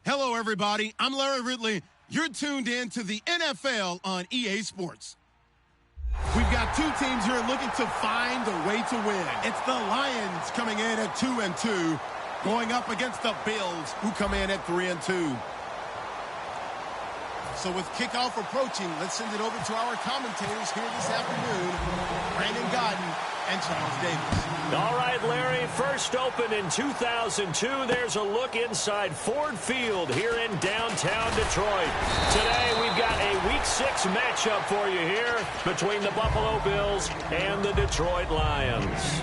Hello, everybody. I'm Larry Ridley. You're tuned in to the NFL on EA Sports. We've got two teams here looking to find a way to win. It's the Lions coming in at 2-2, going up against the Bills, who come in at 3-2. So with kickoff approaching, let's send it over to our commentators here this afternoon, Brandon Godden and Charles Davis. All right, Larry, first opened in 2002. There's a look inside Ford Field here in downtown Detroit. Today, we've got a Week 6 matchup for you here between the Buffalo Bills and the Detroit Lions.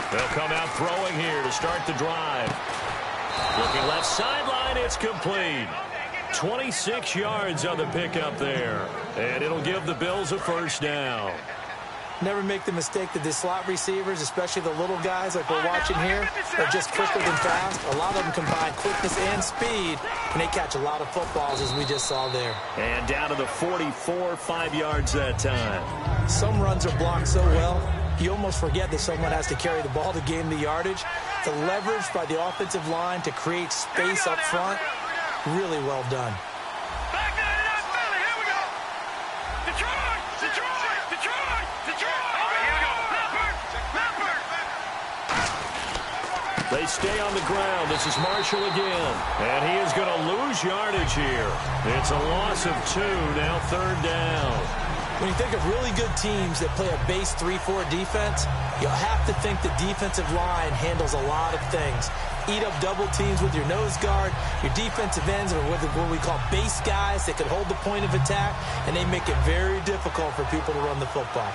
They'll come out throwing here to start the drive. Looking left sideline, it's complete. 26 yards on the pickup there. And it'll give the Bills a first down. Never make the mistake that the slot receivers, especially the little guys like we're watching here, are just quicker than fast. A lot of them combine quickness and speed, and they catch a lot of footballs, as we just saw there. And down to the 44, 5 yards that time. Some runs are blocked so well, you almost forget that someone has to carry the ball to gain the yardage. The leverage by the offensive line to create space up front, really well done. They stay on the ground. This is Marshall again. And he is going to lose yardage here. It's a loss of 2, now third down. When you think of really good teams that play a base 3-4 defense, you'll have to think the defensive line handles a lot of things. Eat up double teams with your nose guard. Your defensive ends are what we call base guys that can hold the point of attack, and they make it very difficult for people to run the football.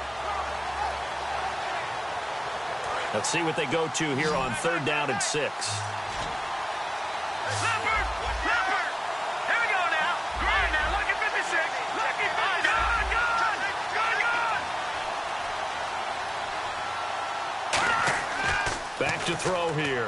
Let's see what they go to here on third down and 6. Back to throw here.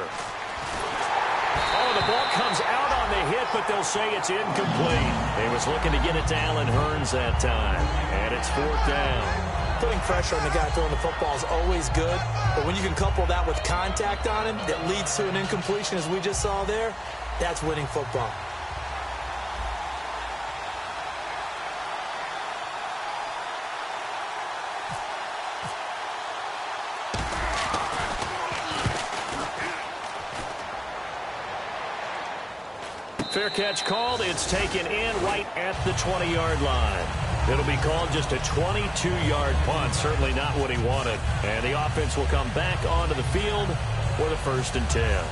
Oh, the ball comes out on the hit, but they'll say it's incomplete. He was looking to get it to Allen Hurns that time, and it's fourth down. Putting pressure on the guy throwing the football is always good, but when you can couple that with contact on him that leads to an incompletion, as we just saw there, that's winning football. Fair catch called. It's taken in right at the 20-yard line. It'll be called just a 22-yard punt. Certainly not what he wanted. And the offense will come back onto the field for the 1st and 10.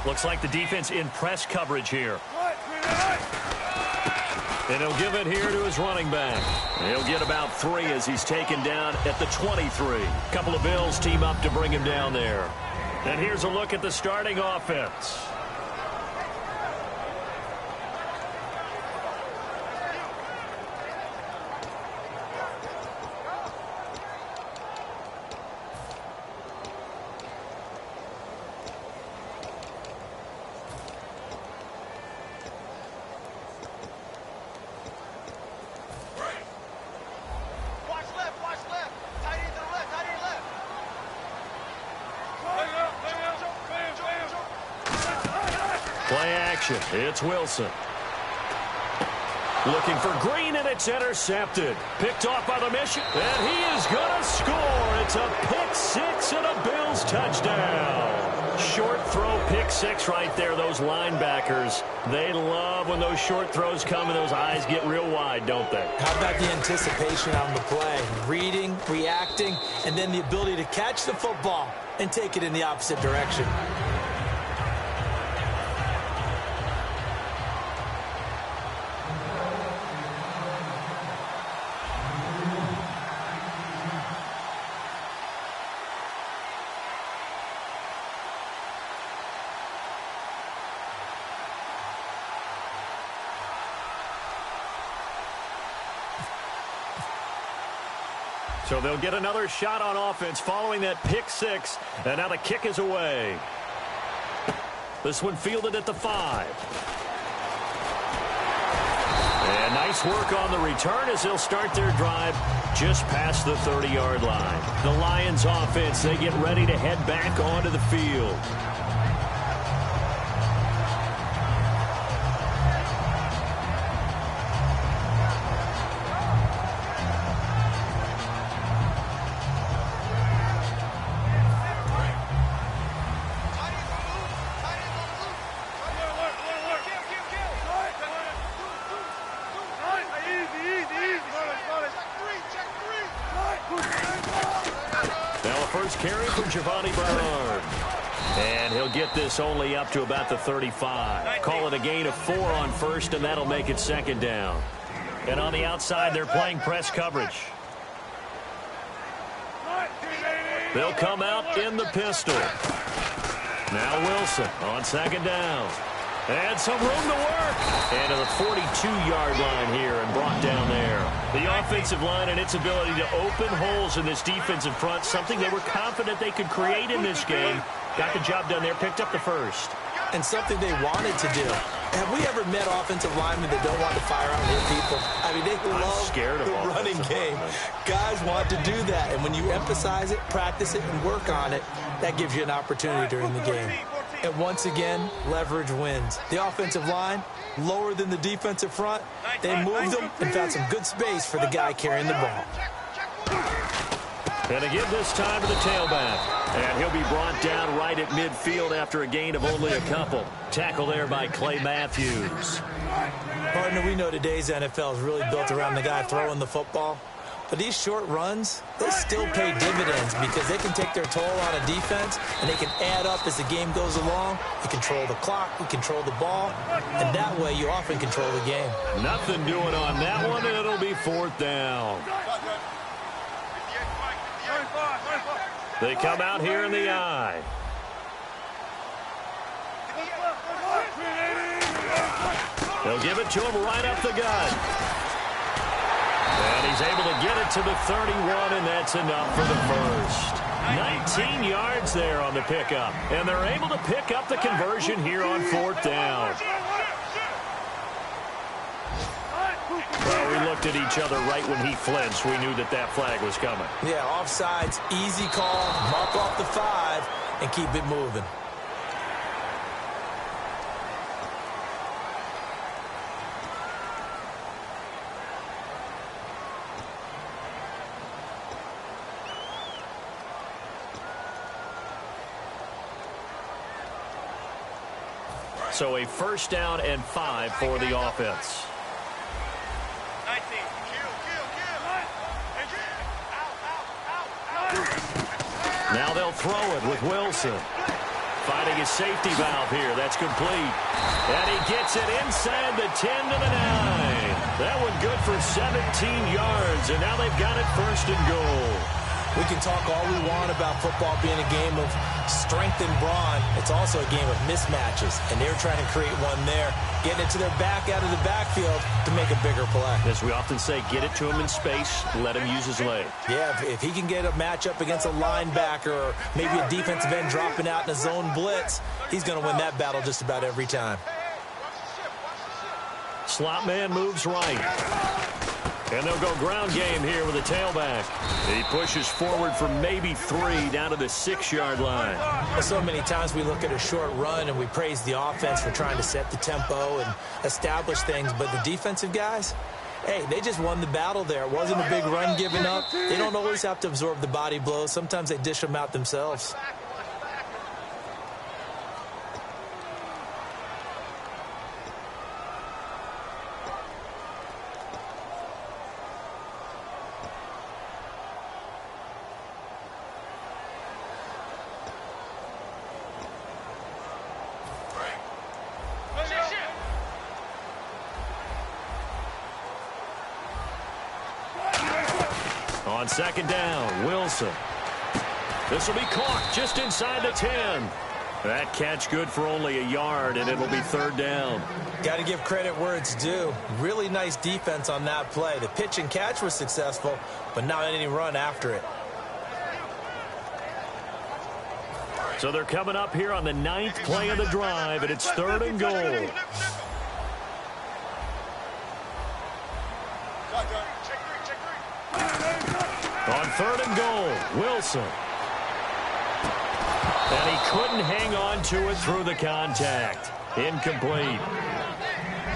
Looks like the defense in press coverage here. And he'll give it here to his running back. He'll get about 3 as he's taken down at the 23. A couple of Bills team up to bring him down there. And here's a look at the starting offense. Play action. It's Wilson. Looking for Green, and it's intercepted. Picked off by the mission, and he is going to score. It's a pick 6 and a Bills touchdown. Short throw, pick 6 right there. Those linebackers, they love when those short throws come and those eyes get real wide, don't they? How about the anticipation on the play? Reading, reacting, and then the ability to catch the football and take it in the opposite direction. So they'll get another shot on offense following that pick six. And now the kick is away. This one fielded at the 5. And nice work on the return as they'll start their drive just past the 30-yard line. The Lions offense, they get ready to head back onto the field. And he'll get this only up to about the 35. Call it a gain of 4 on first, and that'll make it second down. And on the outside, they're playing press coverage. They'll come out in the pistol. Now Wilson on second down. And some room to work. And to the 42-yard line here and brought down there. The offensive line and its ability to open holes in this defensive front, something they were confident they could create in this game. Got the job done there, picked up the first. And something they wanted to do. Have we ever met offensive linemen that don't want to fire out and hit people? I mean, they love the running game. Guys want to do that. And when you emphasize it, practice it, and work on it, that gives you an opportunity during the game. And once again, leverage wins. The offensive line, lower than the defensive front. They moved them and found some good space for the guy carrying the ball. And again this time to the tailback. And he'll be brought down right at midfield after a gain of only a couple. Tackle there by Clay Matthews. Partner, we know today's NFL is really built around the guy throwing the football. But these short runs, they still pay dividends because they can take their toll on a defense and they can add up as the game goes along. You control the clock, you control the ball, and that way you often control the game. Nothing doing on that one, and it'll be 4th down. They come out here in the eye. They'll give it to him right up the gut. And he's able to get it to the 31, and that's enough for the first. 19 yards there on the pickup. And they're able to pick up the conversion here on 4th down. Well, we looked at each other right when he flinched. We knew that flag was coming. Yeah, offsides, easy call, mark off the 5, and keep it moving. So a 1st down and 5 for the offense. Now they'll throw it with Wilson. Finding his safety valve here. That's complete. And he gets it inside the 10 to the 9. That one good for 17 yards. And now they've got it 1st and goal. We can talk all we want about football being a game of strength and brawn. It's also a game of mismatches, and they're trying to create one there, getting it to their back out of the backfield to make a bigger play. As we often say, get it to him in space, let him use his leg. Yeah, if he can get a matchup against a linebacker or maybe a defensive end dropping out in a zone blitz, he's going to win that battle just about every time. Slot man moves right. And they'll go ground game here with a tailback. He pushes forward for maybe 3 down to the 6-yard line. Well, so many times we look at a short run and we praise the offense for trying to set the tempo and establish things. But the defensive guys, hey, they just won the battle there. It wasn't a big run given up. They don't always have to absorb the body blows. Sometimes they dish them out themselves. On 2nd down, Wilson. This will be caught just inside the 10. That catch good for only a yard, and it'll be third down. Got to give credit where it's due. Really nice defense on that play. The pitch and catch was successful, but not any run after it. So they're coming up here on the 9th play of the drive, and it's third and goal. On third and goal, Wilson. And he couldn't hang on to it through the contact. Incomplete.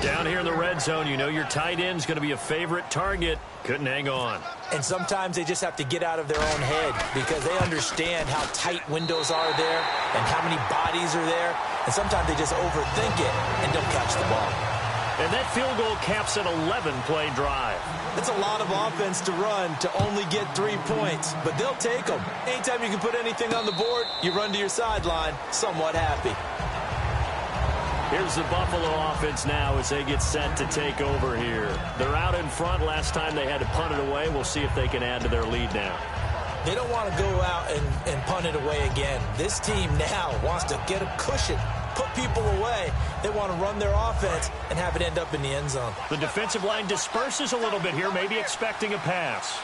Down here in the red zone, you know your tight end's going to be a favorite target. Couldn't hang on. And sometimes they just have to get out of their own head because they understand how tight windows are there and how many bodies are there. And sometimes they just overthink it and don't catch the ball. And that field goal caps an 11-play drive. It's a lot of offense to run to only get 3 points, but they'll take them. Anytime you can put anything on the board, you run to your sideline somewhat happy. Here's the Buffalo offense now as they get set to take over here. They're out in front. Last time they had to punt it away. We'll see if they can add to their lead now. They don't want to go out and punt it away again. This team now wants to get a cushion, put people away. They want to run their offense and have it end up in the end zone. The defensive line disperses a little bit here, maybe expecting a pass.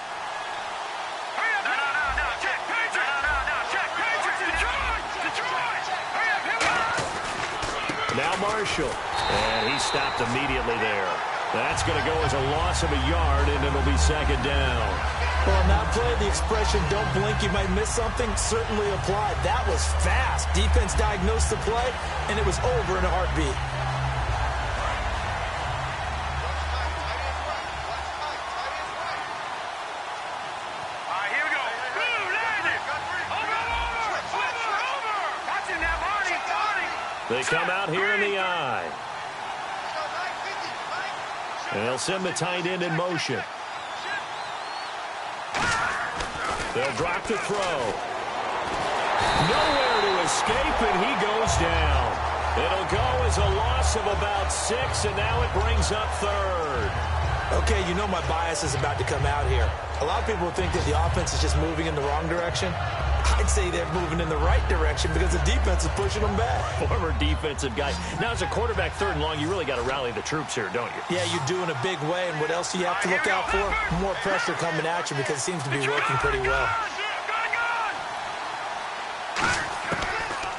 Now Marshall, and he stopped immediately there. That's going to go as a loss of a yard, and it'll be second down. Well, on that play, the expression, don't blink, you might miss something, certainly applied. That was fast. Defense diagnosed the play, and it was over in a heartbeat. They come out here in the eye. And they'll send the tight end in motion. They'll drop the throw. Nowhere to escape, and he goes down. It'll go as a loss of about 6, and now it brings up third. Okay, you know my bias is about to come out here. A lot of people think that the offense is just moving in the wrong direction. I'd say they're moving in the right direction because the defense is pushing them back. Former defensive guy. Now, as a quarterback, third and long, you really got to rally the troops here, don't you? Yeah, you do in a big way. And what else do you have to look out for? More pressure coming at you because it seems to be working pretty well.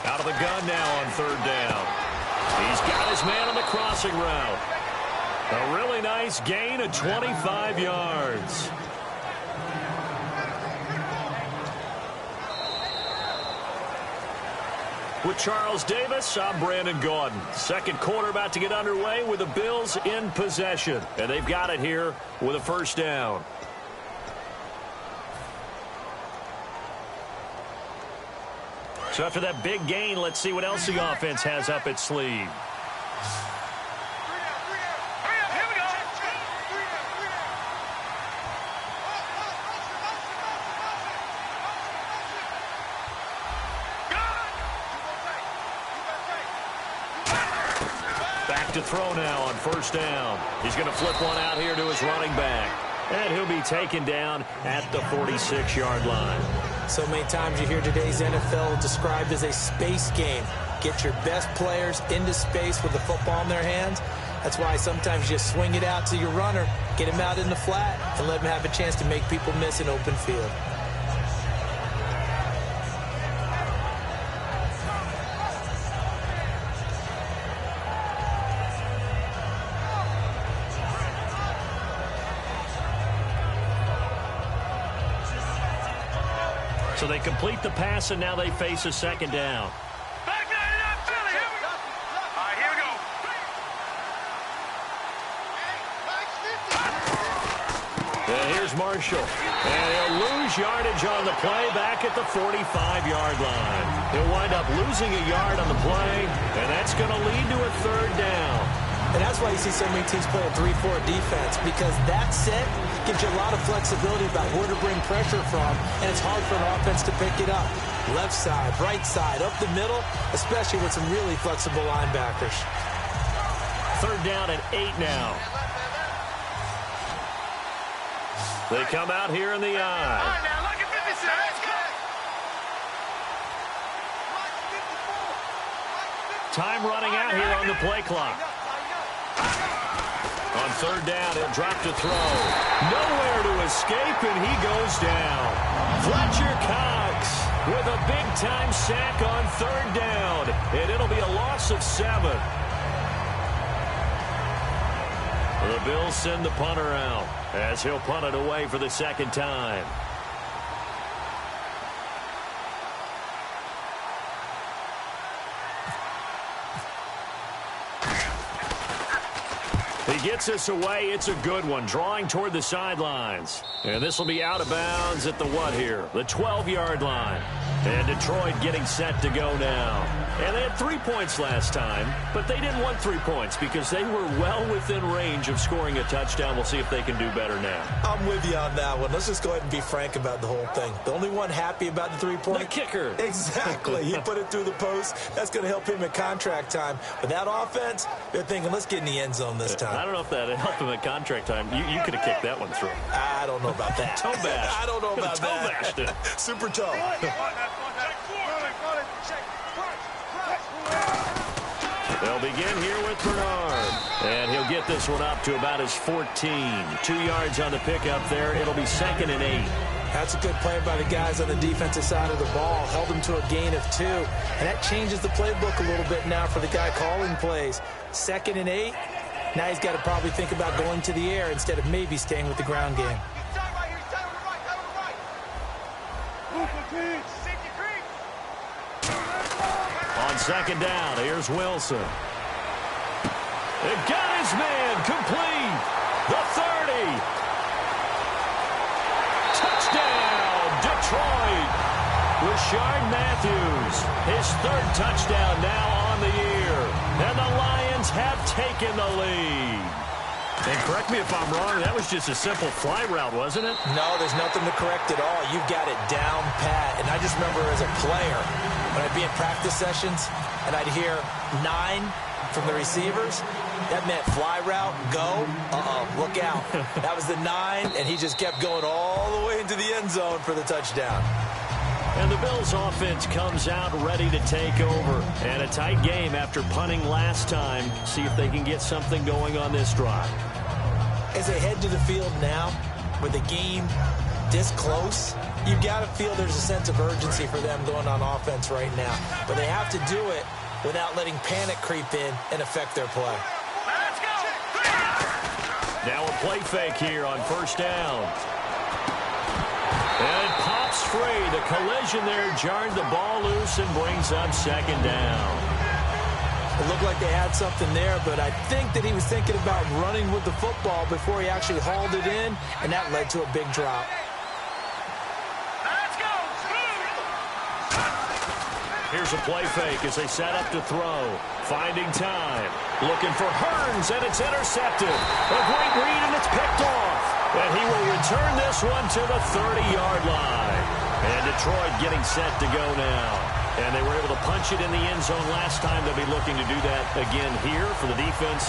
Out of the gun now on third down. He's got his man on the crossing route. A really nice gain of 25 yards. With Charles Davis, I'm Brandon Gaudin. Second quarter about to get underway with the Bills in possession. And they've got it here with a first down. So after that big gain, let's see what else the offense has up its sleeve. To throw now on first down. He's going to flip one out here to his running back. And he'll be taken down at the 46-yard line. So many times you hear today's NFL described as a space game. Get your best players into space with the football in their hands. That's why sometimes you just swing it out to your runner, get him out in the flat, and let him have a chance to make people miss an open field. So they complete the pass, and now they face a second down. Back nine it up, Philly. Here we go. All right, here we go. And here's Marshall. And he'll lose yardage on the play back at the 45-yard line. He'll wind up losing a yard on the play, and that's going to lead to a third down. And that's why you see so many teams play a 3-4 defense, because that set gives you a lot of flexibility about where to bring pressure from, and it's hard for an offense to pick it up. Left side, right side, up the middle, especially with some really flexible linebackers. Third down at 8 now. They come out here in the eye. Time running out here on the play clock. On third down, he'll drop to throw. Nowhere to escape, and he goes down. Fletcher Cox with a big-time sack on third down, and it'll be a loss of 7. The Bills send the punter out as he'll punt it away for the second time. He gets this away. It's a good one, drawing toward the sidelines. And this will be out of bounds at the what here? The 12-yard line. And Detroit getting set to go now. And they had 3 points last time, but they didn't want 3 points because they were well within range of scoring a touchdown. We'll see if they can do better now. I'm with you on that one. Let's just go ahead and be frank about the whole thing. The only one happy about the 3-point? The kicker. Exactly. He put it through the post. That's going to help him at contract time. But that offense, they're thinking, let's get in the end zone this time. I don't know if that helped him at contract time. You could have kicked that one through. I don't know about that. Toe bash. I don't know about toe that. Bashed it. Super toe. They'll begin here with Bernard. And he'll get this one up to about his 14. 2 yards on the pickup there. It'll be 2nd and 8. That's a good play by the guys on the defensive side of the ball. Held them to a gain of 2. And that changes the playbook a little bit now for the guy calling plays. 2nd and 8. Now he's got to probably think about going to the air instead of maybe staying with the ground game. On 2nd down, here's Wilson. It got his man complete. The 30. Touchdown, Detroit. Rashard Matthews, his 3rd touchdown now on the year. And the Lions have taken the lead. And correct me if I'm wrong, that was just a simple fly route, wasn't it? No, there's nothing to correct at all. You've got it down pat. And I just remember as a player, when I'd be in practice sessions and I'd hear 9 from the receivers, that meant fly route, go, look out. That was the 9, and he just kept going all the way into the end zone for the touchdown. And the Bills offense comes out ready to take over. And a tight game after punting last time. See if they can get something going on this drive. As they head to the field now, with the game this close, you've got to feel there's a sense of urgency for them going on offense right now. But they have to do it without letting panic creep in and affect their play. Let's go! Now a play fake here on 1st down. And it pops free. The collision there jarred the ball loose and brings up 2nd down. It looked like they had something there, but I think that he was thinking about running with the football before he actually hauled it in, and that led to a big drop. Let's go! Here's a play fake as they set up to throw. Finding time. Looking for Hearns, and it's intercepted. A great read, and it's picked off. And he will return this one to the 30-yard line. And Detroit getting set to go now. And they were able to punch it in the end zone last time. They'll be looking to do that again here for the defense.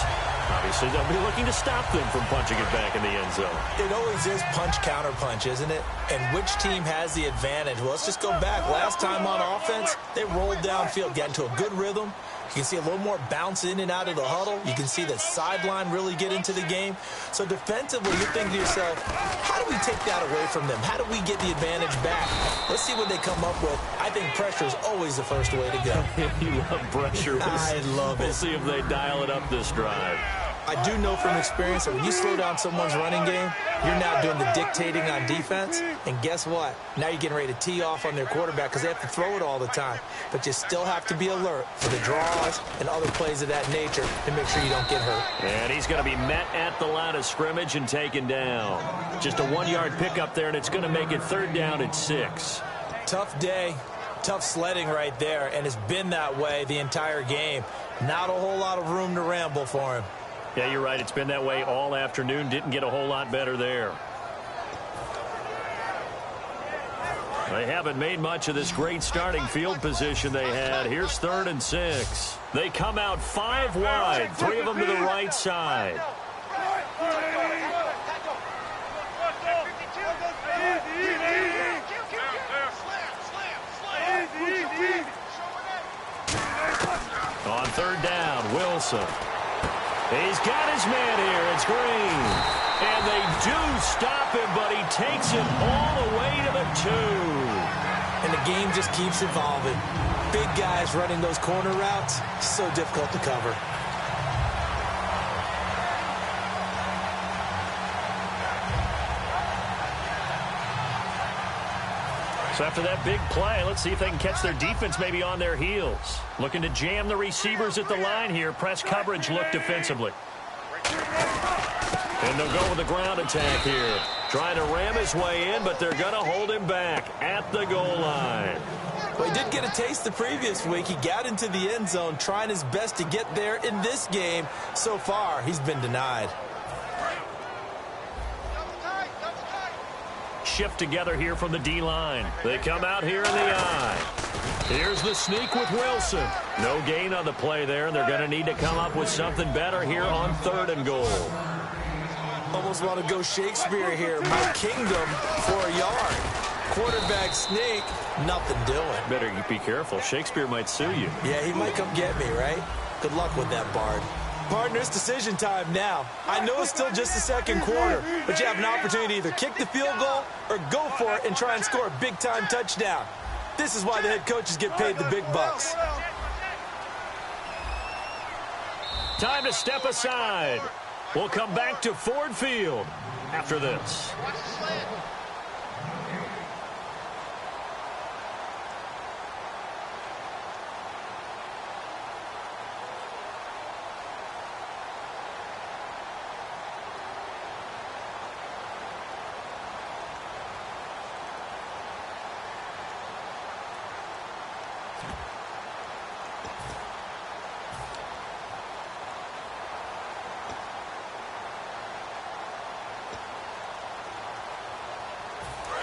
Obviously, they'll be looking to stop them from punching it back in the end zone. It always is punch-counter-punch, isn't it? And which team has the advantage? Well, let's just go back. Last time on offense, they rolled downfield, got into a good rhythm. You can see a little more bounce in and out of the huddle. You can see the sideline really get into the game. So defensively, you think to yourself, how do we take that away from them? How do we get the advantage back? Let's see what they come up with. I think pressure is always the first way to go. You love pressure. I love it. We'll see if they dial it up this drive. I do know from experience that when you slow down someone's running game, you're now doing the dictating on defense. And guess what? Now you're getting ready to tee off on their quarterback because they have to throw it all the time. But you still have to be alert for the draws and other plays of that nature to make sure you don't get hurt. And he's going to be met at the line of scrimmage and taken down. Just a 1-yard pickup there, and it's going to make it 3rd down at 6. Tough day. Tough sledding right there, and it's been that way the entire game. Not a whole lot of room to ramble for him. Yeah, you're right. It's been that way all afternoon. Didn't get a whole lot better there. They haven't made much of this great starting field position they had. Here's 3rd and 6. They come out 5 wide, 3 of them to the right side. On third down, Wilson. He's got his man here. It's Green. And they do stop him, but he takes it all the way to the 2. And the game just keeps evolving. Big guys running those corner routes, so difficult to cover. So after that big play, let's see if they can catch their defense maybe on their heels. Looking to jam the receivers at the line here. Press coverage look defensively. And they'll go with the ground attack here. Trying to ram his way in, but they're going to hold him back at the goal line. Well, he did get a taste the previous week. He got into the end zone trying his best to get there in this game. So far, he's been denied. Shift together here from the D-line. They come out here in the I. Here's the sneak with Wilson. No gain on the play there, and they're going to need to come up with something better here on 3rd and goal. Almost want to go Shakespeare here. My kingdom for a yard. Quarterback sneak, nothing doing. Better be careful. Shakespeare might sue you. Yeah, he might come get me, right? Good luck with that, Bard. Partners, decision time now. I know it's still just the second quarter, but you have an opportunity to either kick the field goal or go for it and try and score a big-time touchdown. This is why the head coaches get paid the big bucks. Time to step aside. We'll come back to Ford Field after this.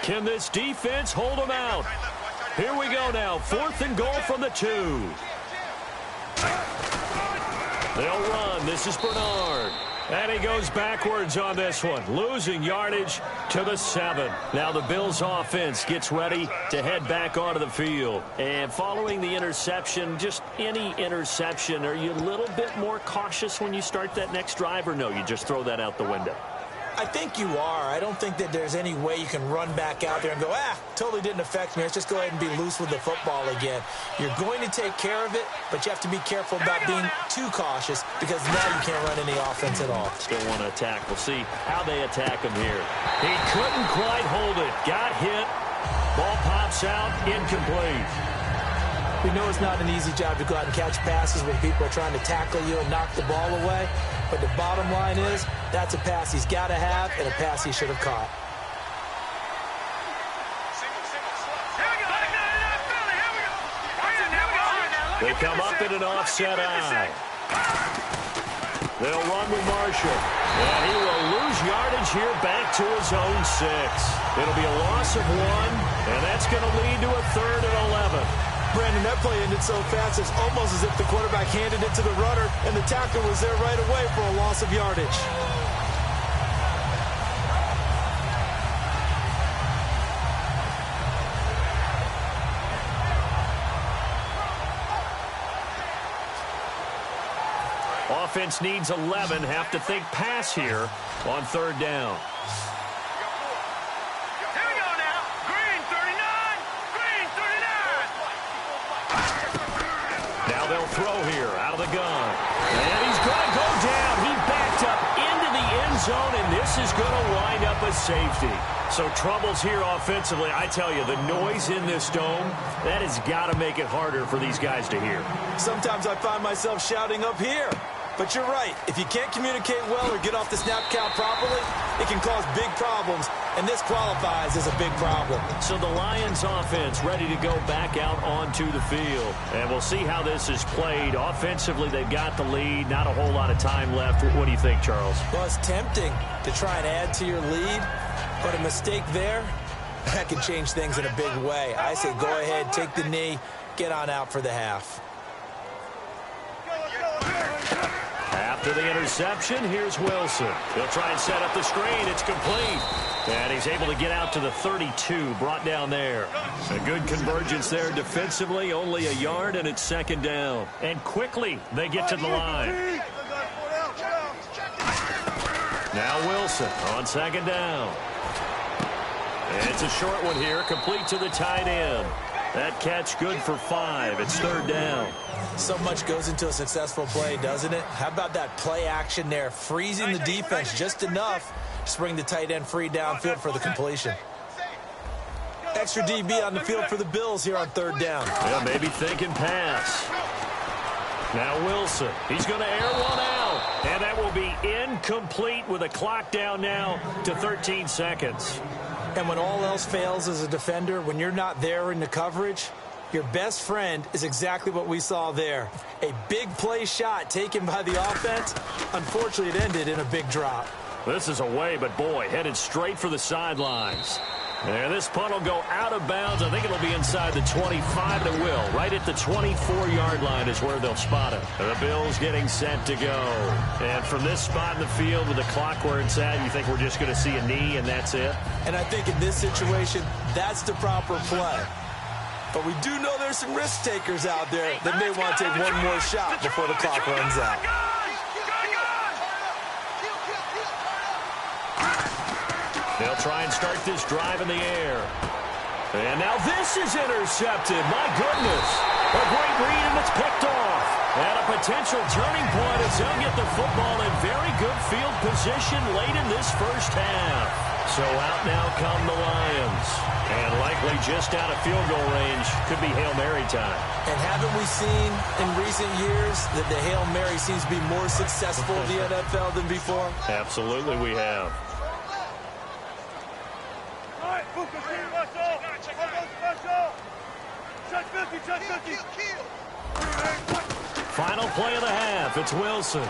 Can this defense hold them out? Here we go now. 4th and goal from the 2. They'll run. This is Bernard. And he goes backwards on this one, losing yardage to the 7. Now the Bills offense gets ready to head back onto the field. And following the interception, just any interception, are you a little bit more cautious when you start that next drive, or no, you just throw that out the window? I think you are. I don't think that there's any way you can run back out there and go, totally didn't affect me. Let's just go ahead and be loose with the football again. You're going to take care of it, but you have to be careful about being too cautious because now you can't run any offense at all. Still want to attack. We'll see how they attack him here. He couldn't quite hold it. Got hit. Ball pops out. Incomplete. We know it's not an easy job to go out and catch passes when people are trying to tackle you and knock the ball away. But the bottom line is, that's a pass he's got to have and a pass he should have caught. They come up in an offset eye. They'll run with Marshall. And he will lose yardage here back to his own 6. It'll be a loss of 1, and that's going to lead to a 3rd and 11. Brandon, that play ended so fast, it's almost as if the quarterback handed it to the runner, and the tackler was there right away for a loss of yardage. Offense needs 11. Have to think pass here on 3rd down. They'll throw here out of the gun. And he's going to go down. He backed up into the end zone, and this is going to wind up a safety. So troubles here offensively. I tell you, the noise in this dome, that has got to make it harder for these guys to hear. Sometimes I find myself shouting up here. But you're right. If you can't communicate well or get off the snap count properly, it can cause big problems, and this qualifies as a big problem. So the Lions offense ready to go back out onto the field. And we'll see how this is played. Offensively, they've got the lead. Not a whole lot of time left. What do you think, Charles? Well, it's tempting to try and add to your lead, but a mistake there, that can change things in a big way. I say go ahead, take the knee, get on out for the half. After the interception, here's Wilson. He'll try and set up the screen. It's complete. And he's able to get out to the 32, brought down there. A good convergence there defensively, only a yard, and it's second down. And quickly, they get to the line. Now Wilson on second down. It's a short one here, complete to the tight end. That catch good for 5. It's third down. So much goes into a successful play, doesn't it? How about that play action there, freezing the defense just enough to bring the tight end free downfield for the completion. Extra DB on the field for the Bills here on third down. Yeah, maybe thinking pass. Now Wilson, he's going to air one out. And that will be incomplete with a clock down now to 13 seconds. And when all else fails as a defender, when you're not there in the coverage, your best friend is exactly what we saw there. A big play shot taken by the offense. Unfortunately, it ended in a big drop. This is away, but boy, headed straight for the sidelines. And this punt will go out of bounds. I think it'll be inside the 25, and it will. Right at the 24-yard line is where they'll spot it. The Bills getting set to go. And from this spot in the field with the clock where it's at, you think we're just going to see a knee and that's it? And I think in this situation, that's the proper play. But we do know there's some risk takers out there that may want to take one more shot before the clock runs out. They'll try and start this drive in the air. And now this is intercepted. My goodness. A great read, and it's picked off. And a potential turning point as they'll get the football in very good field position late in this first half. So out now come the Lions. And likely just out of field goal range. Could be Hail Mary time. And haven't we seen in recent years that the Hail Mary seems to be more successful in the NFL than before? Absolutely we have. Final play of the half. It's Wilson.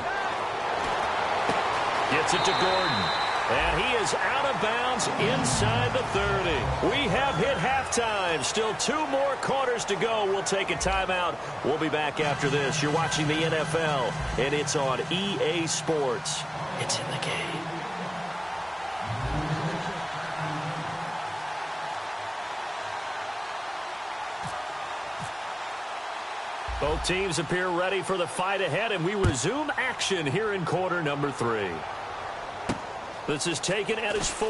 Gets it to Gordon. And he is out of bounds inside the 30. We have hit halftime. Still 2 more quarters to go. We'll take a timeout. We'll be back after this. You're watching the NFL, and it's on EA Sports. It's in the game. Both teams appear ready for the fight ahead, and we resume action here in quarter number 3. This is taken at its 4.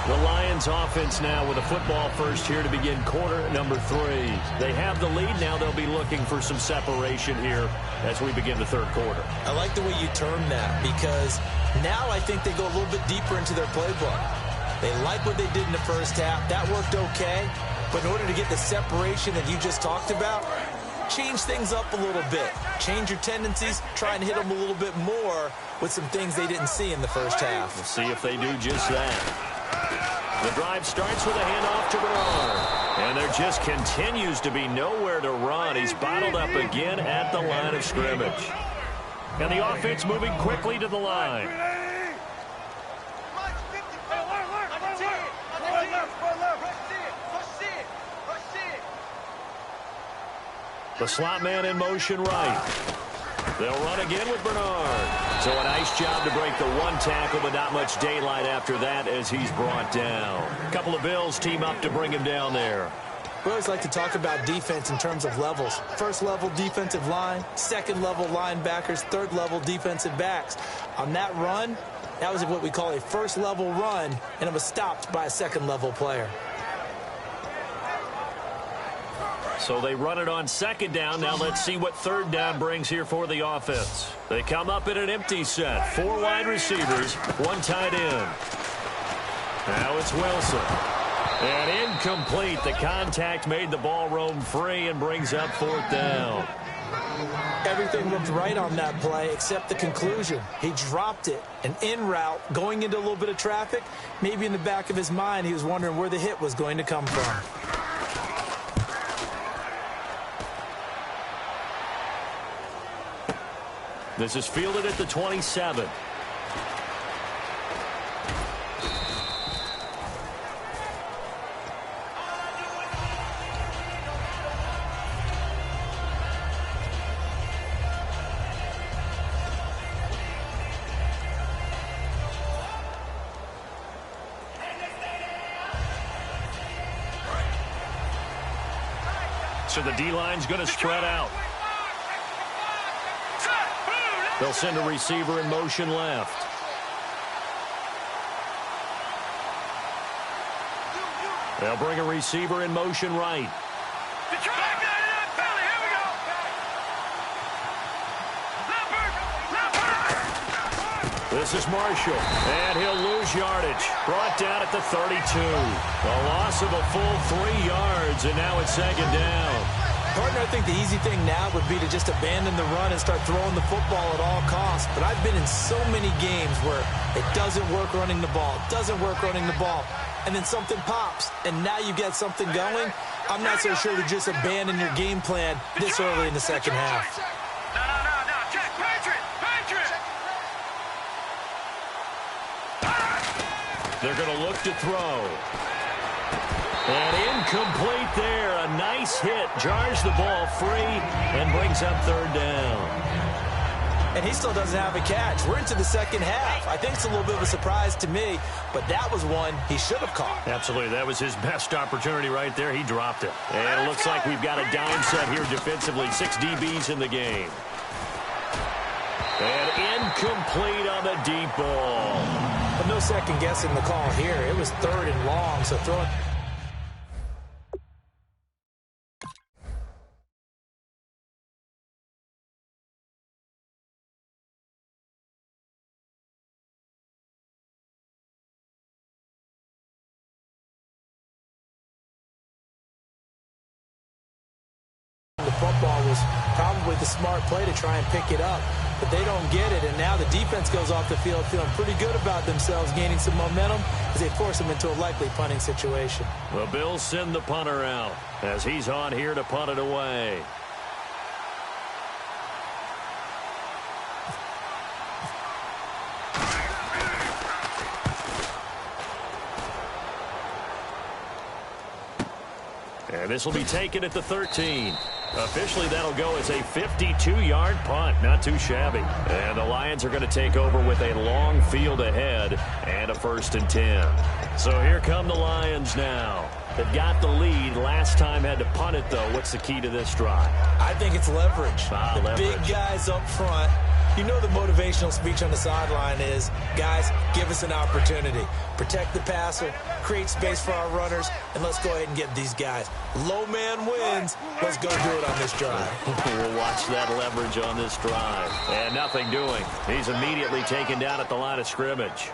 The Lions offense now with a football first here to begin quarter number 3. They have the lead. Now they'll be looking for some separation here as we begin the third quarter. I like the way you term that, because now I think they go a little bit deeper into their playbook. They like what they did in the first half. That worked okay. But in order to get the separation that you just talked about, change things up a little bit. Change your tendencies. Try and hit them a little bit more with some things they didn't see in the first half. We'll see if they do just that. The drive starts with a handoff to Bernard. And there just continues to be nowhere to run. He's bottled up again at the line of scrimmage. And the offense moving quickly to the line. The slot man in motion right. They'll run again with Bernard. So a nice job to break the one tackle, but not much daylight after that as he's brought down. A couple of Bills team up to bring him down there. We always like to talk about defense in terms of levels. First level defensive line, second level linebackers, third level defensive backs. On that run, that was what we call a first level run, and it was stopped by a second level player. So they run it on second down. Now let's see what third down brings here for the offense. They come up in an empty set. 4 wide receivers, 1 tight end. Now it's Wilson. And incomplete. The contact made the ball roam free and brings up 4th down. Everything looked right on that play except the conclusion. He dropped it, an en route, going into a little bit of traffic. Maybe in the back of his mind he was wondering where the hit was going to come from. This is fielded at the 27. So the D-line's going to spread out. They'll send a receiver in motion left. They'll bring a receiver in motion right. This is Marshall, and he'll lose yardage. Brought down at the 32. A loss of a full 3 yards, and now it's second down. Partner, I think the easy thing now would be to just abandon the run and start throwing the football at all costs. But I've been in so many games where it doesn't work running the ball, and then something pops, and now you get something going. I'm not so sure to just abandon your game plan this early in the second half. They're going to look to throw. And incomplete there. A nice hit. Jars the ball free and brings up third down. And he still doesn't have a catch. We're into the second half. I think it's a little bit of a surprise to me, but that was one he should have caught. Absolutely. That was his best opportunity right there. He dropped it. And it looks like we've got a dime set here defensively. 6 DBs in the game. And incomplete on the deep ball. But no second guessing the call here. It was 3rd and long, so throw it. The football was probably the smart play to try and pick it up, but they don't get it, and now the defense goes off the field feeling pretty good about themselves, gaining some momentum as they force them into a likely punting situation. The Bills send the punter out as he's on here to punt it away. And this will be taken at the 13. Officially, that'll go as a 52-yard punt. Not too shabby. And the Lions are going to take over with a long field ahead and a 1st and 10. So here come the Lions now. They've got the lead. Last time had to punt it, though. What's the key to this drive? I think it's leverage. Big guys up front. You know the motivational speech on the sideline is, guys, give us an opportunity. Protect the passer, create space for our runners, and let's go ahead and get these guys. Low man wins. Let's go do it on this drive. We'll watch that leverage on this drive. And nothing doing. He's immediately taken down at the line of scrimmage.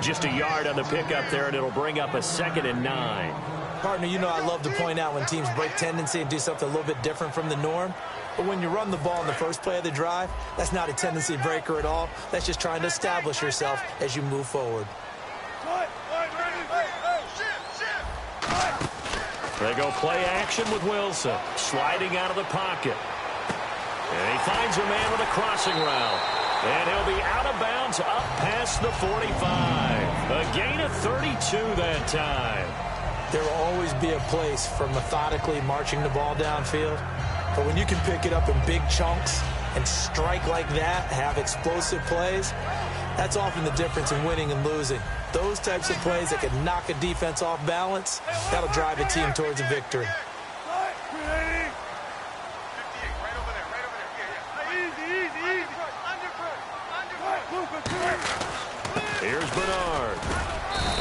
Just a yard on the pickup there, and it'll bring up a 2nd and 9. Partner, you know I love to point out when teams break tendency and do something a little bit different from the norm. But when you run the ball in the first play of the drive, that's not a tendency breaker at all. That's just trying to establish yourself as you move forward. They go play action with Wilson, sliding out of the pocket. And he finds a man with a crossing route. And he'll be out of bounds up past the 45. A gain of 32 that time. There will always be a place for methodically marching the ball downfield. But when you can pick it up in big chunks and strike like that, have explosive plays, that's often the difference in winning and losing. Those types of plays that can knock a defense off balance, that'll drive a team towards a victory. Here's Bernard.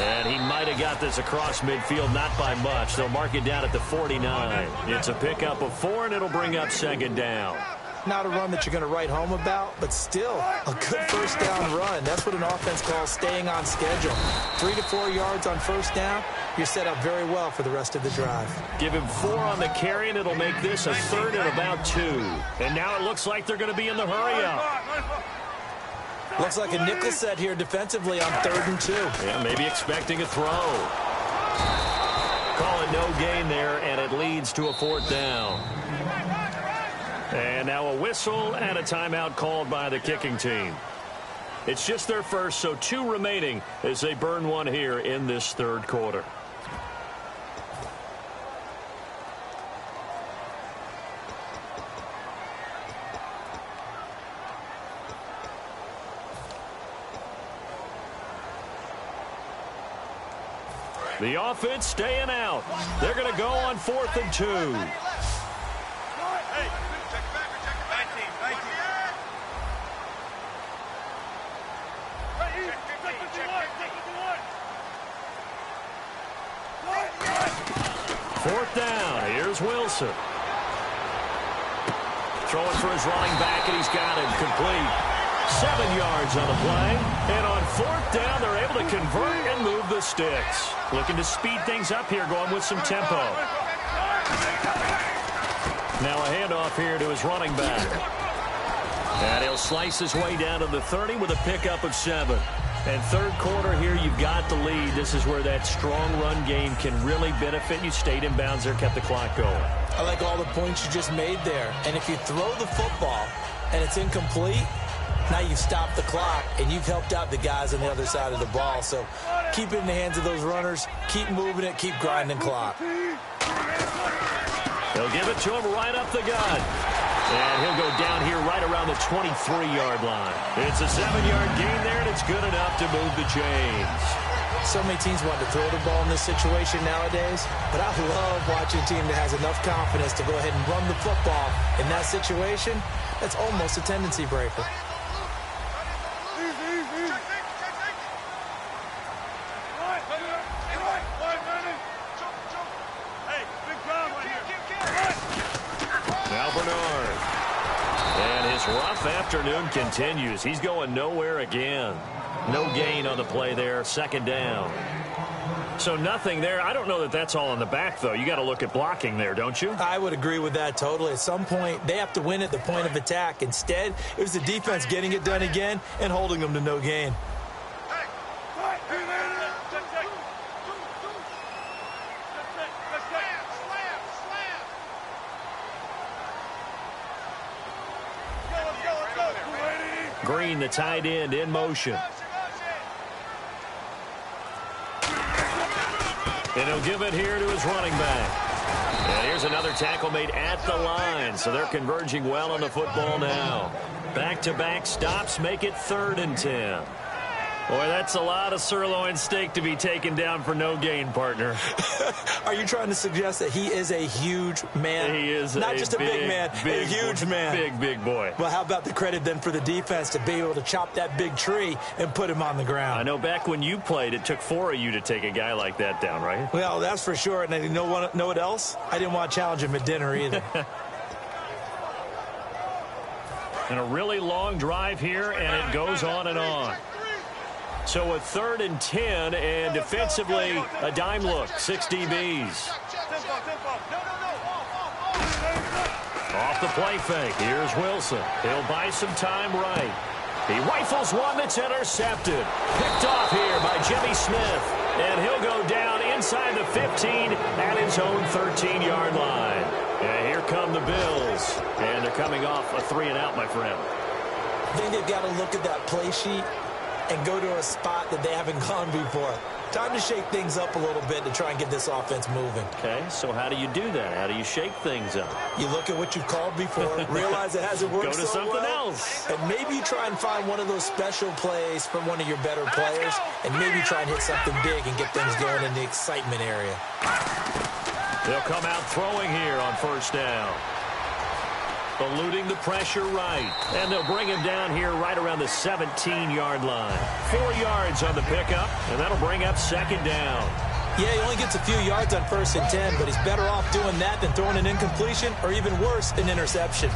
And he might have got this across midfield, not by much. They'll mark it down at the 49. It's a pickup of 4, and it'll bring up 2nd down. Not a run that you're going to write home about, but still a good first down run. That's what an offense calls staying on schedule. 3 to 4 yards on first down, you're set up very well for the rest of the drive. Give him 4 on the carry, and it'll make this a 3rd and about 2. And now it looks like they're going to be in the hurry-up. Looks like a nickel set here defensively on 3rd and 2. Yeah, maybe expecting a throw. Call it no gain there, and it leads to a 4th down. And now a whistle and a timeout called by the kicking team. It's just their first, so 2 remaining as they burn one here in this 3rd quarter. The offense staying out. They're going to go on 4th and 2. Fourth down. Here's Wilson. Throwing for his running back, and he's got it complete. 7 yards on the play. And on fourth down, they're able to convert and move the sticks. Looking to speed things up here, going with some tempo. Now a handoff here to his running back. And he'll slice his way down to the 30 with a pickup of 7. And third quarter here, you've got the lead. This is where that strong run game can really benefit you. Stayed in bounds there, kept the clock going. I like all the points you just made there. And if you throw the football and it's incomplete, now you've stopped the clock and you've helped out the guys on the other side of the ball. So keep it in the hands of those runners. Keep moving it. Keep grinding clock. They'll give it to him right up the gut. And he'll go down here right around the 23-yard line. It's a 7-yard gain there, and it's good enough to move the chains. So many teams want to throw the ball in this situation nowadays, but I love watching a team that has enough confidence to go ahead and run the football in that situation. That's almost a tendency breaker. Rough afternoon continues. He's going nowhere again. No gain on the play there. Second down. So nothing there. I don't know that that's all in the back, though. You got to look at blocking there, don't you? I would agree with that totally. At some point, they have to win at the point of attack. Instead, it was the defense getting it done again and holding them to no gain. Green, the tight end, in motion. And he'll give it here to his running back. And here's another tackle made at the line. So they're converging well on the football now. Back-to-back stops make it 3rd and 10. Boy, that's a lot of sirloin steak to be taken down for no gain, partner. Are you trying to suggest that he is a huge man? He is not just a big man, a huge man. Big boy. Well, how about the credit then for the defense to be able to chop that big tree and put him on the ground? I know back when you played, it took 4 of you to take a guy like that down, right? Well, that's for sure. And you know what else? I didn't want to challenge him at dinner either. And a really long drive here, and it goes on and on. So a 3rd and 10, and defensively, a dime look, 6 DBs. Off the play fake, here's Wilson. He'll buy some time right. He rifles one that's intercepted. Picked off here by Jimmy Smith. And he'll go down inside the 15 at his own 13-yard line. And here come the Bills. And they're coming off a 3-and-out, my friend. I think they've got to look at that play sheet and go to a spot that they haven't gone before. Time to shake things up a little bit to try and get this offense moving. Okay, so how do you do that? How do you shake things up? You look at what you've called before, realize it hasn't worked Go to so something well, else. and maybe you try and find one of those special plays from one of your better players, and maybe try and hit something big and get things going in the excitement area. They'll come out throwing here on 1st down. Eluding the pressure right. And they'll bring him down here right around the 17-yard line. 4 yards on the pickup, and that'll bring up 2nd down. Yeah, he only gets a few yards on 1st and 10, but he's better off doing that than throwing an incompletion or even worse, an interception.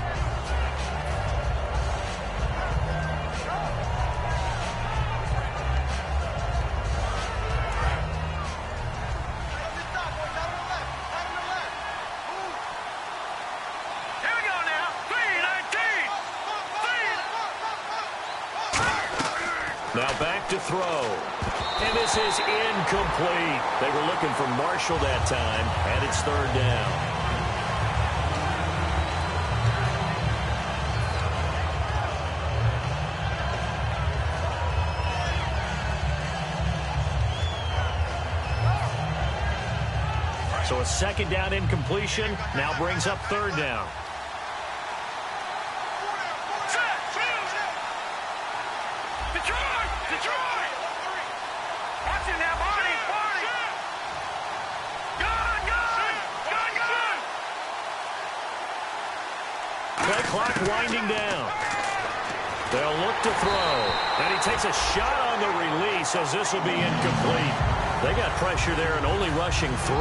Now back to throw. And this is incomplete. They were looking for Marshall that time, and it's 3rd down. So a 2nd down incompletion now brings up 3rd down. play clock winding down. They'll look to throw. And he takes a shot on the release as this will be incomplete. They got pressure there and only rushing 3.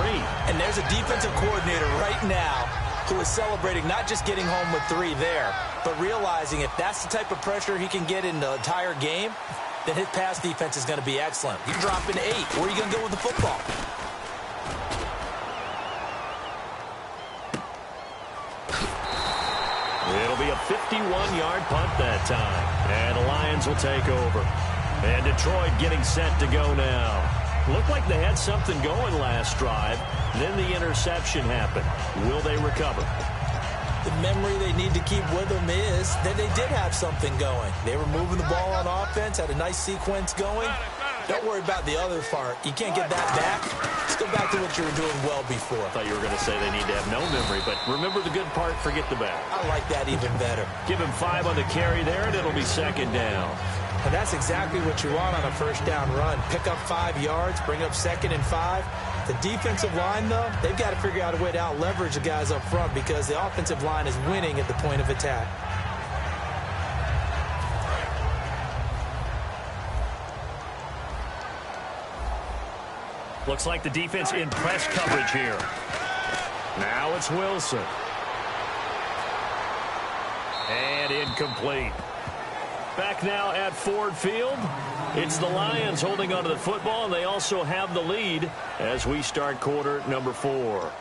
And there's a defensive coordinator right now who is celebrating not just getting home with 3 there, but realizing if that's the type of pressure he can get in the entire game, then his pass defense is going to be excellent. You're dropping 8. Where are you going to go with the football? It'll be a 51-yard punt that time. And the Lions will take over. And Detroit getting set to go now. Looked like they had something going last drive. Then the interception happened. Will they recover? The memory they need to keep with them is that they did have something going. They were moving the ball on offense, had a nice sequence going. Don't worry about the other part. You can't get that back. Let's go back to what you were doing well before. I thought you were going to say they need to have no memory, but remember the good part, forget the bad. I like that even better. Give him 5 on the carry there, and it'll be second down. And that's exactly what you want on a first down run. Pick up 5 yards, bring up 2nd and 5. The defensive line, though, they've got to figure out a way to out-leverage the guys up front because the offensive line is winning at the point of attack. Looks like the defense in press coverage here. Now it's Wilson. And incomplete. Back now at Ford Field. It's the Lions holding onto the football, and they also have the lead as we start quarter number 4.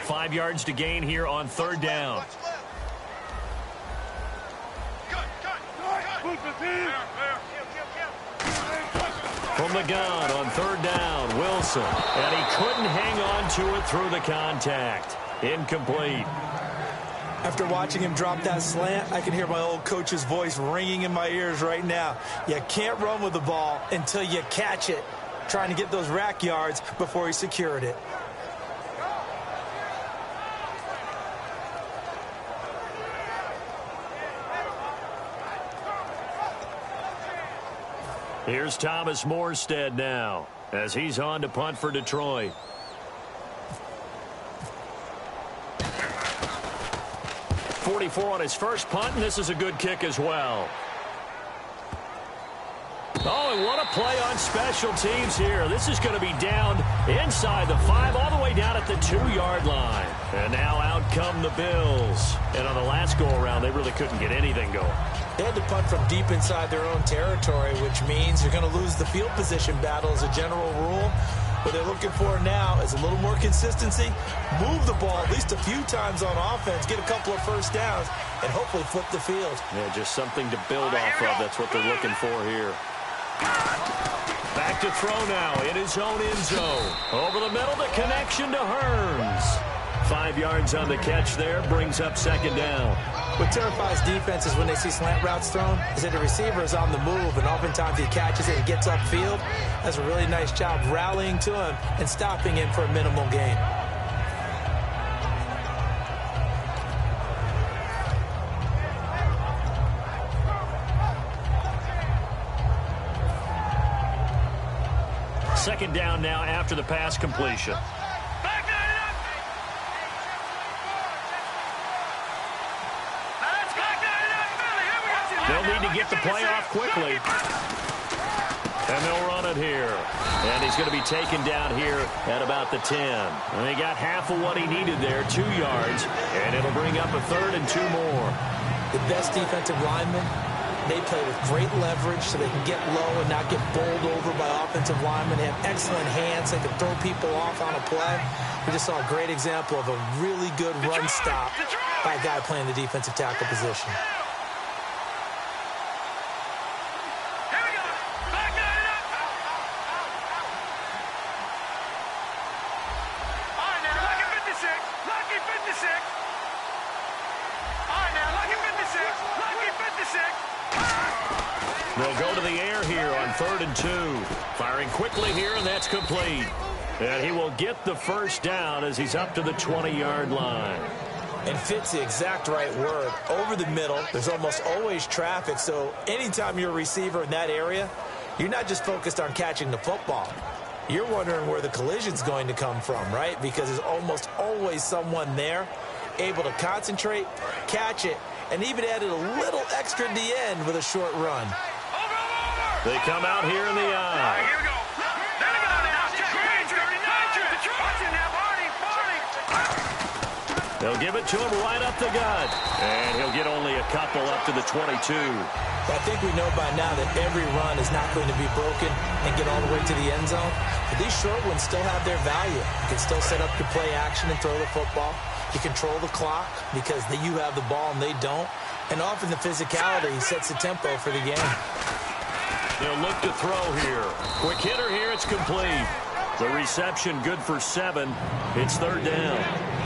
Five yards to gain here on third down. From the gun on third down, Wilson. And he couldn't hang on to it through the contact. Incomplete. After watching him drop that slant, I can hear my old coach's voice ringing in my ears right now. You can't run with the ball until you catch it. Trying to get those rack yards before he secured it. Here's Thomas Morstead now as he's on to punt for Detroit. .44 on his first punt, and this is a good kick as well. Oh, and what a play on special teams here. This is going to be down inside the 5, all the way down at the 2-yard line. And now out come the Bills. And on the last go-around, they really couldn't get anything going. They had to punt from deep inside their own territory, which means you're going to lose the field position battle as a general rule. What they're looking for now is a little more consistency, move the ball at least a few times on offense, get a couple of first downs, and hopefully flip the field. Yeah, just something to build off of. That's what they're looking for here. Back to throw now in his own end zone. Over the middle, the connection to Hearns. 5 yards on the catch there, brings up second down. What terrifies defenses when they see slant routes thrown is that the receiver is on the move, and oftentimes he catches it and gets upfield. Does a really nice job rallying to him and stopping him for a minimal gain. Second down now after the pass completion. They'll need to get the play off quickly. And they'll run it here. And he's going to be taken down here at about the 10. And they got half of what he needed there, 2 yards. And it'll bring up a 3rd and 2 more. The best defensive linemen, they play with great leverage so they can get low and not get bowled over by offensive linemen. They have excellent hands. They can throw people off on a play. We just saw a great example of a really good run stop by a guy playing the defensive tackle position. They'll go to the air here on 3rd and 2. Firing quickly here, and that's complete. And he will get the first down as he's up to the 20-yard line. And fit's the exact right word. Over the middle, there's almost always traffic, so anytime you're a receiver in that area, you're not just focused on catching the football. You're wondering where the collision's going to come from, right? Because there's almost always someone there able to concentrate, catch it, and even added a little extra at the end with a short run. They come out here in the eye. Here we go. There we go now. Green, 39. Watching now, Barney. They'll give it to him right up the gut. And he'll get only a couple up to the 22. I think we know by now that every run is not going to be broken and get all the way to the end zone. But these short ones still have their value. You can still set up your play action and throw the football. You control the clock because you have the ball and they don't. And often the physicality sets the tempo for the game. They'll look to throw here. Quick hitter here. It's complete. The reception good for 7. It's third down.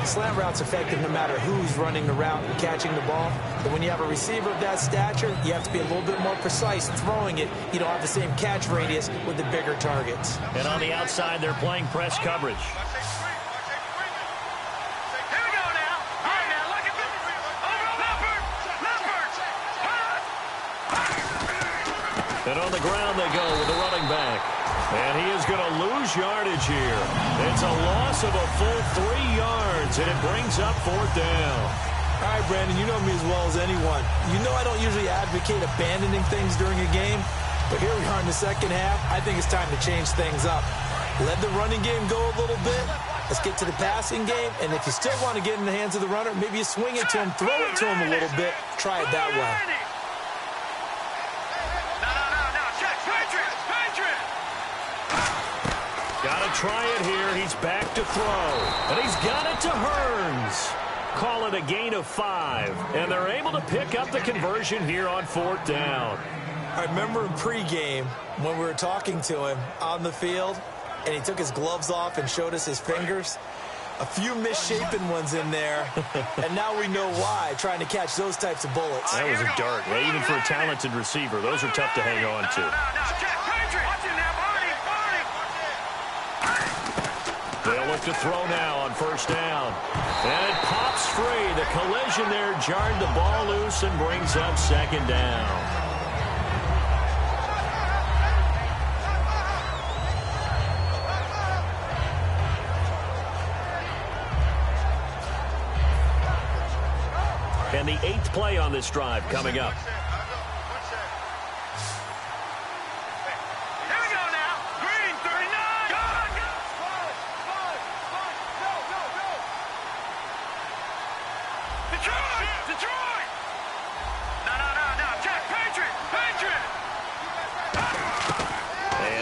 Slant route's effective no matter who's running the route and catching the ball. But when you have a receiver of that stature, you have to be a little bit more precise throwing it. You don't have the same catch radius with the bigger targets. And on the outside, they're playing press coverage. Here we go now. All right, now, look at this. And on the ground they go with the running back. And he is going to lose yardage here. It's a loss of a full 3 yards, and it brings up fourth down. All right, Brandon, you know me as well as anyone. You know I don't usually advocate abandoning things during a game, but here we are in the second half. I think it's time to change things up. Let the running game go a little bit. Let's get to the passing game, and if you still want to get in the hands of the runner, maybe you swing it to him, throw it to him a little bit. Try it that way. Got to try it here. He's back to throw. And he's got it to Hearns. Call it a gain of 5. And they're able to pick up the conversion here on fourth down. I remember in pregame when we were talking to him on the field, and he took his gloves off and showed us his fingers. A few misshapen ones in there, and now we know why, trying to catch those types of bullets. That was a dart. Well, even for a talented receiver, those are tough to hang on to. They'll look to throw now on first down. And it pops free. The collision there jarred the ball loose and brings up second down. And the 8th play on this drive coming up.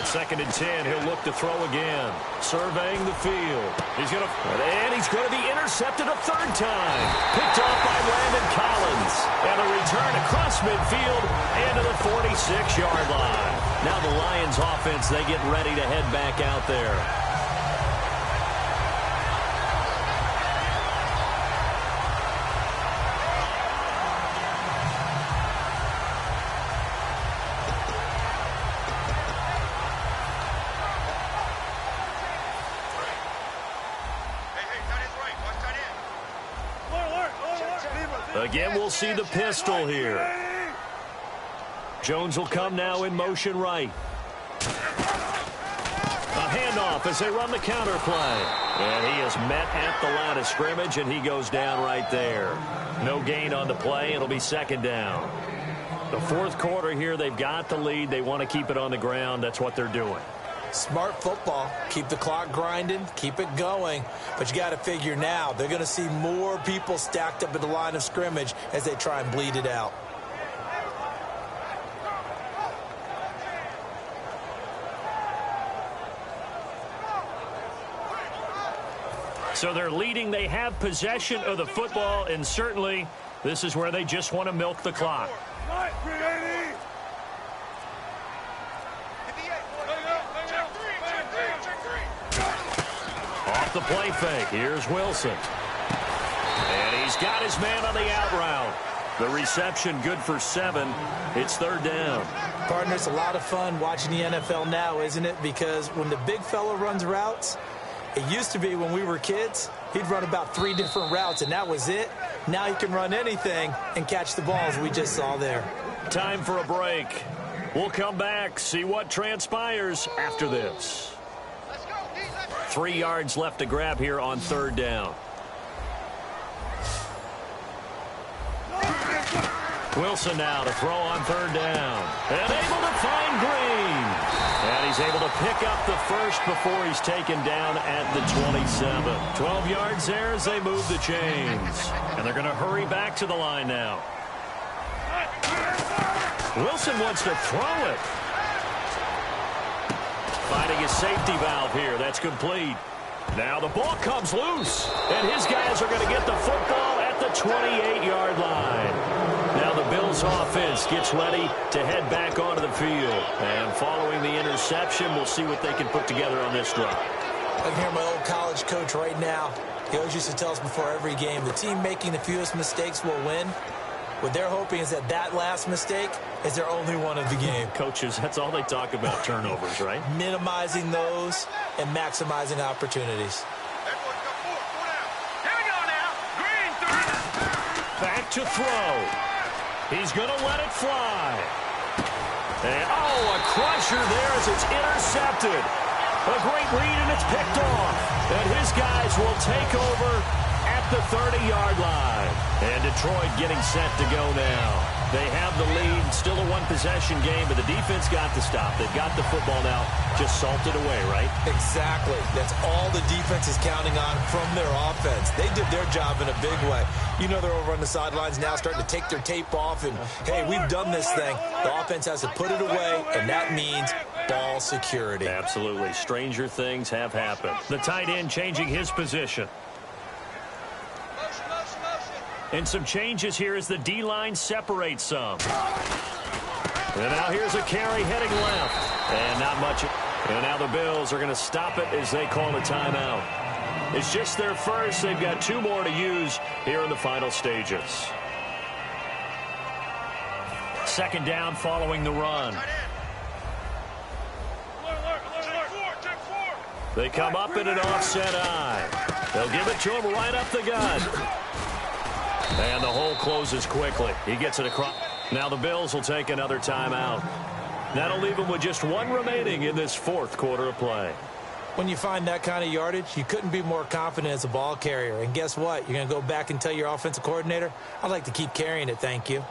Second and 10, he'll look to throw again. Surveying the field. He's going to be intercepted a third time. Picked off by Landon Collins. And a return across midfield into the 46-yard line. Now the Lions offense, they get ready to head back out there. Again, we'll see the pistol here. Jones will come now in motion right. A handoff as they run the counter play. And he is met at the line of scrimmage, and he goes down right there. No gain on the play. It'll be second down. The fourth quarter here, they've got the lead. They want to keep it on the ground. That's what they're doing. Smart football. Keep the clock grinding. Keep it going. But you got to figure now, they're going to see more people stacked up at the line of scrimmage as they try and bleed it out. So they're leading. They have possession of the football, and certainly this is where they just want to milk the clock. Off the play fake. Here's Wilson. And he's got his man on the out route. The reception good for 7. It's third down. Partner, it's a lot of fun watching the NFL now, isn't it? Because when the big fella runs routes, It used to be when we were kids, he'd run about 3 different routes, and that was it. Now he can run anything and catch the balls we just saw there. Time for a break. We'll come back, see what transpires after this. 3 yards left to grab here on 3rd down. Wilson now to throw on 3rd down. And able to find Green. And he's able to pick up the first before he's taken down at the 27. 12 yards there as they move the chains. And they're going to hurry back to the line now. Wilson wants to throw it. Finding his safety valve here. That's complete. Now the ball comes loose. And his guys are going to get the football at the 28-yard line. Now the Bills offense gets ready to head back onto the field. And following the interception, we'll see what they can put together on this drive. I can hear my old college coach right now. He always used to tell us before every game, the team making the fewest mistakes will win. What they're hoping is that last mistake is their only one of the game. Coaches, that's all they talk about, turnovers, right? Minimizing those and maximizing opportunities. Here we go now. Green, 3. Back to throw. He's going to let it fly. And, a crusher there as it's intercepted. A great read, and it's picked off. And his guys will take over at the 30-yard line. And Detroit getting set to go now. They have the lead, still a one-possession game, but the defense got the stop. They've got the football now, just salted away, right? Exactly. That's all the defense is counting on from their offense. They did their job in a big way. You know they're over on the sidelines now starting to take their tape off, and, hey, we've done this thing. The offense has to put it away, and that means ball security. Absolutely. Stranger things have happened. The tight end changing his position. And some changes here as the D-line separates some. And now here's a carry heading left. And not much. And now the Bills are going to stop it as they call a timeout. It's just their first. They've got 2 more to use here in the final stages. 2nd down following the run. They come up in an offset eye. They'll give it to him right up the gut. And the hole closes quickly. He gets it across. Now the Bills will take another timeout. That'll leave them with just 1 remaining in this 4th quarter of play. When you find that kind of yardage, you couldn't be more confident as a ball carrier. And guess what? You're going to go back and tell your offensive coordinator, I'd like to keep carrying it, thank you.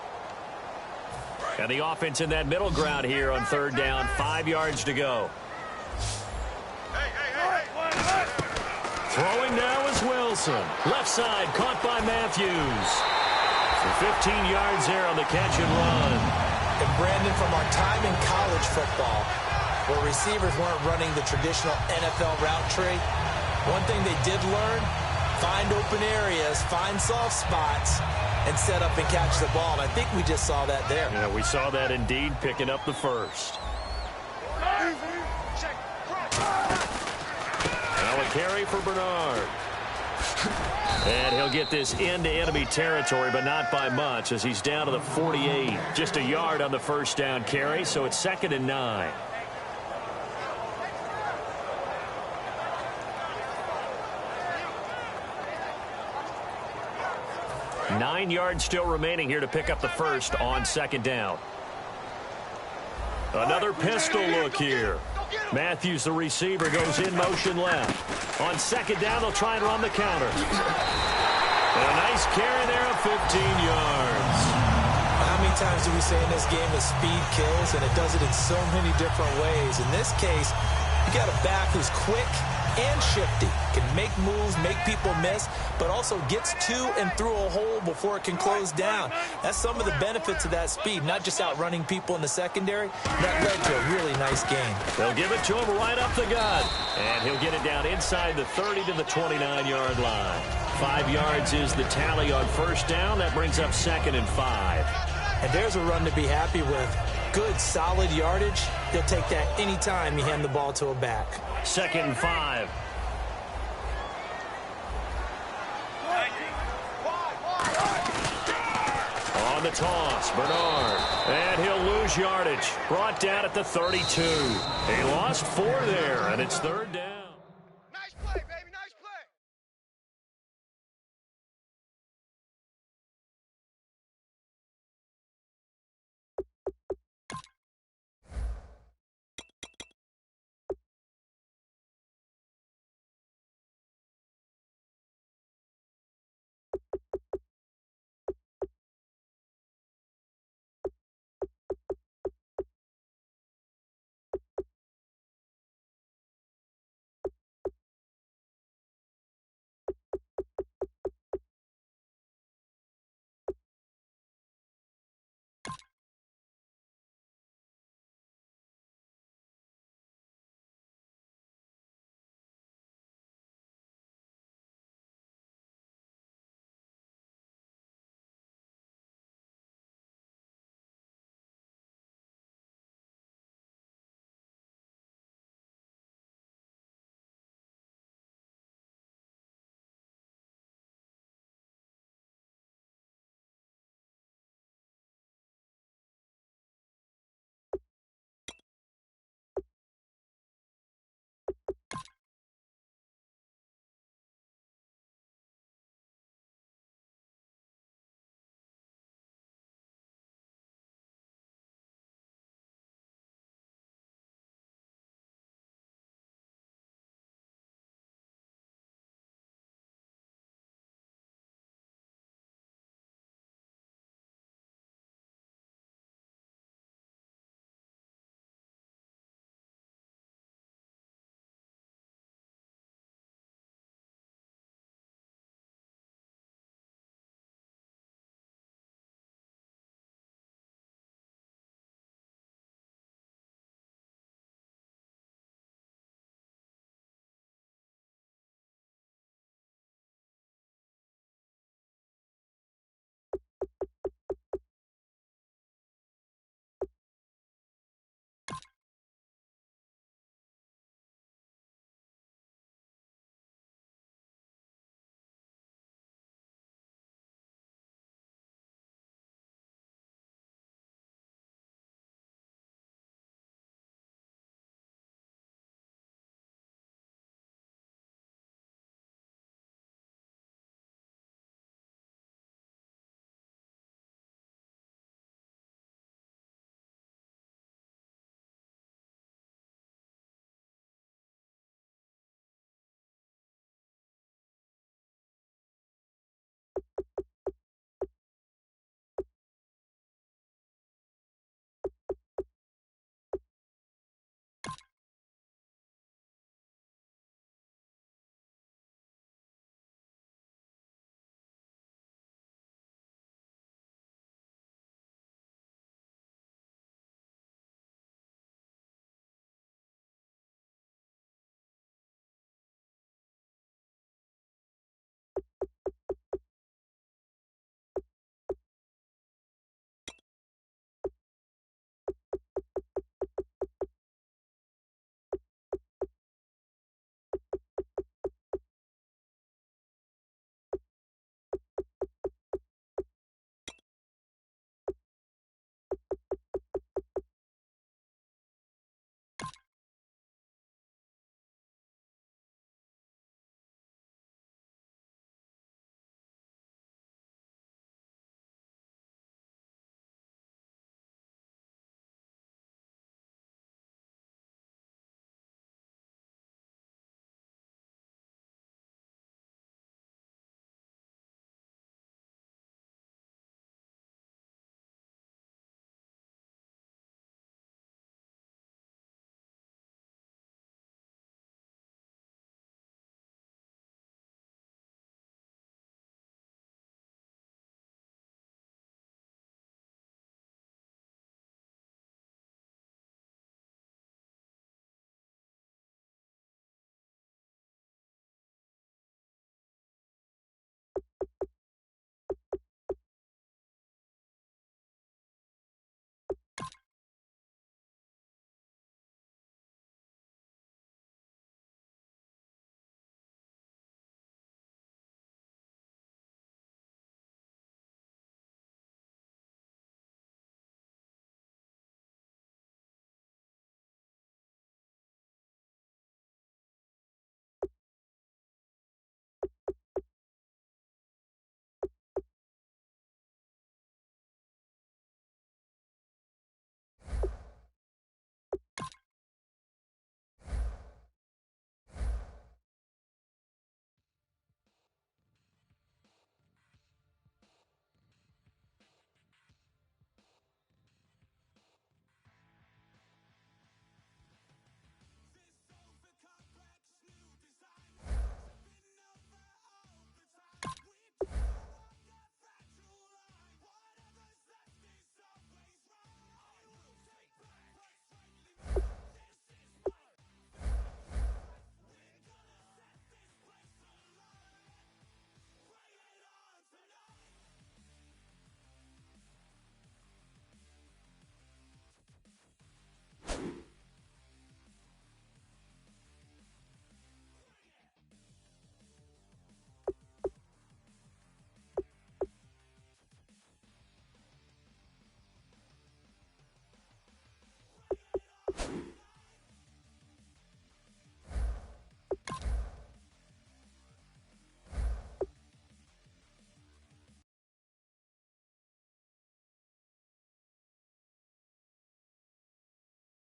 And the offense in that middle ground here on 3rd down. 5 yards to go. Throwing now is Wilson. Left side caught by Matthews. For 15 yards there on the catch and run. And Brandon, from our time in college football, where receivers weren't running the traditional NFL route tree, one thing they did learn, find open areas, find soft spots, and set up and catch the ball. And I think we just saw that there. Yeah, we saw that indeed, picking up the first. Now a carry for Bernard. And he'll get this into enemy territory, but not by much, as he's down to the 48. Just a yard on the first down carry, so it's 2nd and 9. Nine yards still remaining here to pick up the first on 2nd down. Another pistol look here. Matthews, the receiver, goes in motion left. On 2nd down, they'll try and run the counter. And a nice carry there of 15 yards. How many times do we say in this game that speed kills, and it does it in so many different ways? In this case, you got a back who's quick and shifty, can make moves, make people miss, but also gets to and through a hole before it can close down. That's some of the benefits of that speed, not just outrunning people in the secondary. That led to a really nice game. They'll give it to him right up the gut, and he'll get it down inside the 30 to the 29-yard line. 5 yards is the tally on first down. That brings up 2nd and 5. And there's a run to be happy with. Good, solid yardage. He'll take that anytime you hand the ball to a back. 2nd and 5. On the toss, Bernard. And he'll lose yardage. Brought down at the 32. He lost 4 there, and it's 3rd down.